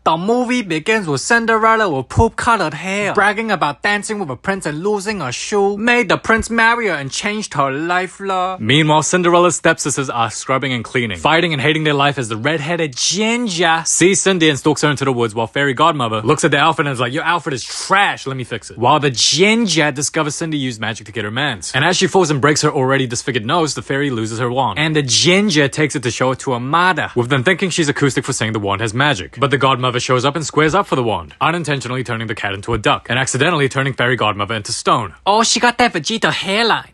The movie begins with Cinderella with poop-colored hair, bragging about dancing with a prince and losing a shoe, made the prince marry her and changed her life, love. Meanwhile, Cinderella's stepsisters are scrubbing and cleaning, fighting and hating their life as the red-headed Ginger sees Cindy and stalks her into the woods while Fairy Godmother looks at the outfit and is like, your outfit is trash, let me fix it. While the Ginger discovers Cindy used magic to get her mans. And as she falls and breaks her already disfigured nose, the fairy loses her wand. And the Ginger takes it to show it to Amada, with them thinking she's acoustic for saying the wand has magic. But the Godmother shows up and squares up for the wand, unintentionally turning the cat into a duck, and accidentally turning Fairy Godmother into stone. Oh, she got that Vegeta hairline.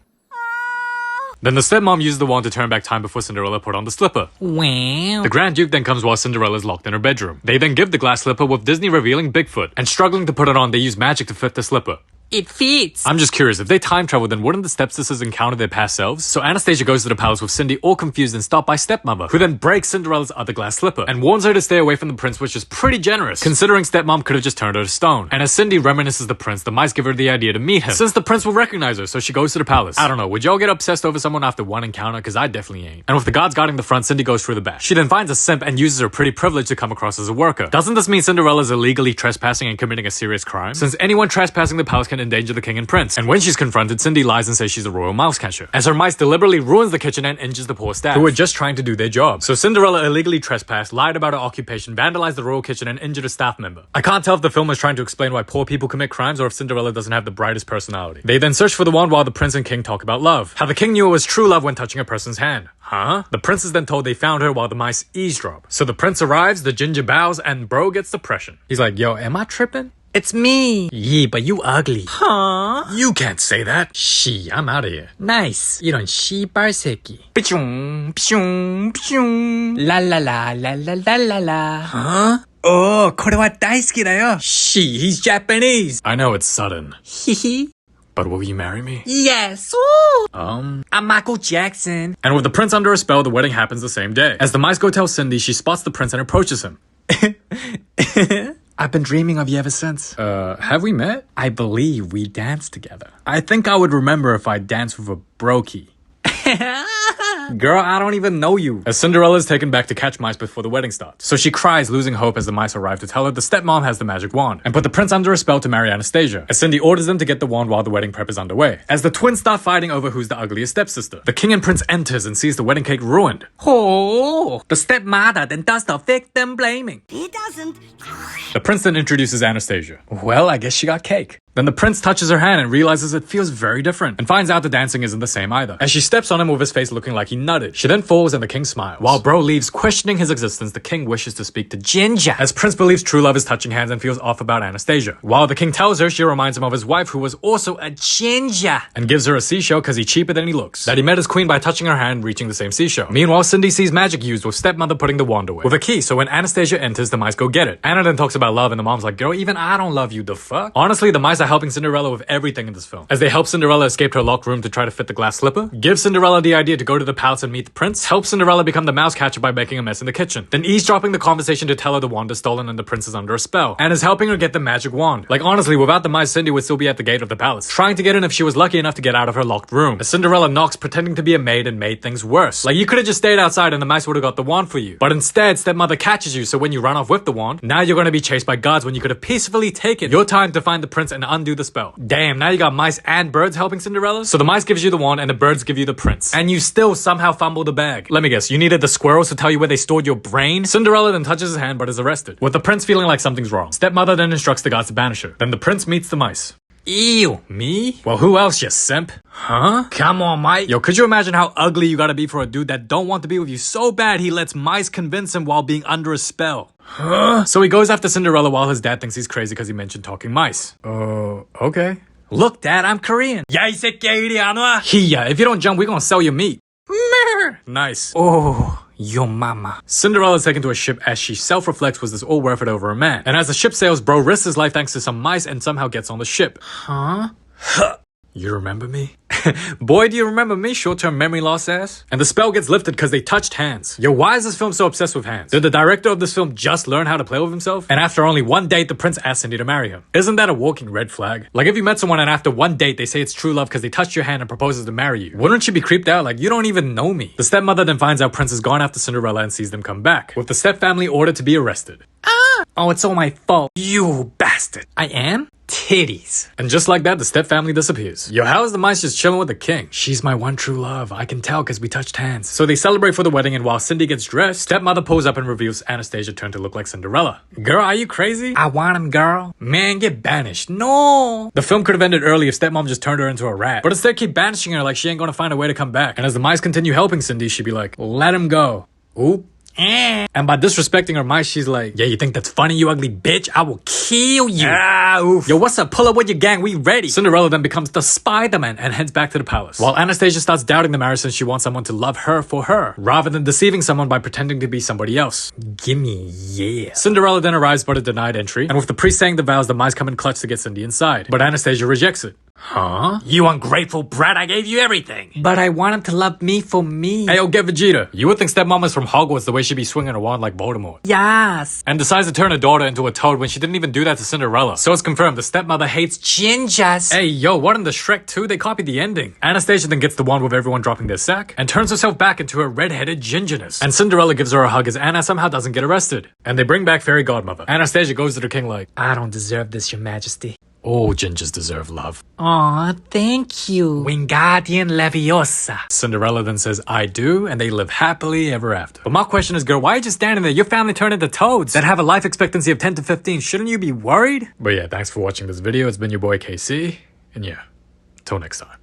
Then the stepmom uses the wand to turn back time before Cinderella put on the slipper. Wow. The Grand Duke then comes while Cinderella is locked in her bedroom. They then give the glass slipper with Disney revealing Bigfoot, and struggling to put it on, they use magic to fit the slipper. It fits. I'm just curious, if they time travel, then wouldn't the stepsisters encounter their past selves? So Anastasia goes to the palace with Cindy all confused and stopped by stepmother, who then breaks Cinderella's other glass slipper and warns her to stay away from the prince, which is pretty generous, considering stepmom could have just turned her to stone. And as Cindy reminisces the prince, the mice give her the idea to meet him, since the prince will recognize her, so she goes to the palace. I don't know, would y'all get obsessed over someone after one encounter? Cause I definitely ain't. And with the guards guarding the front, Cindy goes through the back. She then finds a simp and uses her pretty privilege to come across as a worker. Doesn't this mean Cinderella's illegally trespassing and committing a serious crime? Since anyone trespassing the palace can endanger the king and prince. And when she's confronted, Cindy lies and says she's a royal mouse catcher, as her mice deliberately ruins the kitchen and injures the poor staff, who were just trying to do their job. So Cinderella illegally trespassed, lied about her occupation, vandalized the royal kitchen, and injured a staff member. I can't tell if the film is trying to explain why poor people commit crimes or if Cinderella doesn't have the brightest personality. They then search for the wand while the prince and king talk about love. How the king knew it was true love when touching a person's hand. Huh? The prince is then told they found her while the mice eavesdrop. So the prince arrives, the Ginger bows, and bro gets depression. He's like, yo, am I tripping? It's me. Yeah, but you ugly. Huh? You can't say that. She, I'm out of here. Nice. 이런 씨발 새끼. 삐숑, 삐숑, 삐숑. 라라라라라라라. Huh? Oh, これは大好きだよ. She, he's Japanese. I know it's sudden. Hehe. But will you marry me? Yes. I'm Michael Jackson. And with the prince under a spell, the wedding happens the same day. As the mice go tell Cindy, she spots the prince and approaches him. I've been dreaming of you ever since. Have we met? I believe we danced together. I think I would remember if I danced with a brokey. Girl, I don't even know you. As Cinderella is taken back to catch mice before the wedding starts. So she cries, losing hope as the mice arrive to tell her the stepmom has the magic wand and put the prince under a spell to marry Anastasia, as Cindy orders them to get the wand while the wedding prep is underway. As the twins start fighting over who's the ugliest stepsister, the king and prince enters and sees the wedding cake ruined. Oh, the stepmother then does the victim blaming. He doesn't. The prince then introduces Anastasia. Well, I guess she got cake. Then the prince touches her hand and realizes it feels very different, and finds out the dancing isn't the same either. As she steps on him with his face looking like he nutted, she then falls and the king smiles. While bro leaves, questioning his existence, the king wishes to speak to Ginger, as prince believes true love is touching hands and feels off about Anastasia. While the king tells her, she reminds him of his wife who was also a ginger, and gives her a seashell cause he's cheaper than he looks. That he met his queen by touching her hand, reaching the same seashell. Meanwhile, Cindy sees magic used with stepmother putting the wand away with a key, so when Anastasia enters, the mice go get it. Anna then talks about love and the mom's like, girl, even I don't love you, the fuck? Honestly, the mice are helping Cinderella with everything in this film, as they help Cinderella escape her locked room to try to fit the glass slipper, give Cinderella the idea to go to the palace and meet the prince, help Cinderella become the mouse catcher by making a mess in the kitchen, then eavesdropping the conversation to tell her the wand is stolen and the prince is under a spell, and is helping her get the magic wand. Like honestly, without the mice, Cindy would still be at the gate of the palace, trying to get in if she was lucky enough to get out of her locked room, as Cinderella knocks pretending to be a maid and made things worse. Like you could have just stayed outside and the mice would have got the wand for you, but instead stepmother catches you, so when you run off with the wand, now you're going to be chased by guards when you could have peacefully taken your time to find the prince and undo the spell. Damn, now you got mice and birds helping Cinderella? So the mice gives you the wand and the birds give you the prince. And you still somehow fumble the bag. Let me guess, you needed the squirrels to tell you where they stored your brain? Cinderella then touches his hand but is arrested, with the prince feeling like something's wrong. Stepmother then instructs the guards to banish her. Then the prince meets the mice. Ew, me? Well, who else, you simp? Huh? Come on, Mike. Yo, could you imagine how ugly you gotta be for a dude that don't want to be with you so bad he lets mice convince him while being under a spell? Huh? So he goes after Cinderella while his dad thinks he's crazy because he mentioned talking mice. Okay. Look, Dad, I'm Korean. 야, 이 새끼야, 이리 안 와. Hiya, if you don't jump, we're gonna sell your meat. Nice. Oh, your mama. Cinderella is taken to a ship as she self-reflects was this all worth it over a man. And as the ship sails, bro risks his life thanks to some mice and somehow gets on the ship. Huh? You remember me? Boy, do you remember me, short-term memory loss ass? And the spell gets lifted because they touched hands. Yo, why is this film so obsessed with hands? Did the director of this film just learn how to play with himself? And after only one date, the prince asked Cindy to marry him. Isn't that a walking red flag? Like if you met someone and after one date, they say it's true love because they touched your hand and proposes to marry you. Wouldn't you be creeped out? Like, you don't even know me. The stepmother then finds out Prince has gone after Cinderella and sees them come back, with the stepfamily ordered to be arrested. Oh, it's all my fault. You bastard. I am? Titties. And just like that, the step family disappears. Yo, how is the mice just chilling with the king? She's my one true love. I can tell because we touched hands. So they celebrate for the wedding, and while Cindy gets dressed, stepmother pulls up and reveals Anastasia turned to look like Cinderella. Girl, are you crazy? I want him, girl. Man, get banished. No. The film could have ended early if stepmom just turned her into a rat. But instead keep banishing her like she ain't gonna find a way to come back. And as the mice continue helping Cindy, she'd be like, let him go. Oop. And by disrespecting her mice, she's like, yeah, you think that's funny, you ugly bitch? I will kill you. Oof. Yo, what's up? Pull up with your gang. We ready. Cinderella then becomes the Spider-Man and heads back to the palace. While Anastasia starts doubting the marriage since she wants someone to love her for her, rather than deceiving someone by pretending to be somebody else. Gimme, yeah. Cinderella then arrives but a denied entry, and with the priest saying the vows, the mice come in clutch to get Cindy inside. But Anastasia rejects it. Huh? You ungrateful brat, I gave you everything. But I want him to love me for me. Hey, yo, get Vegeta. You would think stepmom is from Hogwarts the way she be swinging a wand like Voldemort. Yes. And decides to turn her daughter into a toad when she didn't even do that to Cinderella. So it's confirmed the stepmother hates gingers. Hey, yo, what in the Shrek 2? They copied the ending. Anastasia then gets the wand with everyone dropping their sack and turns herself back into her red-headed gingerness. And Cinderella gives her a hug as Anna somehow doesn't get arrested. And they bring back Fairy Godmother. Anastasia goes to the king like, I don't deserve this, your majesty. All gingers deserve love. Aw, thank you. Wingardium Leviosa. Cinderella then says, I do, and they live happily ever after. But my question is, girl, why are you just standing there? Your family turned into toads that have a life expectancy of 10 to 15. Shouldn't you be worried? But yeah, thanks for watching this video. It's been your boy KC, and yeah, till next time.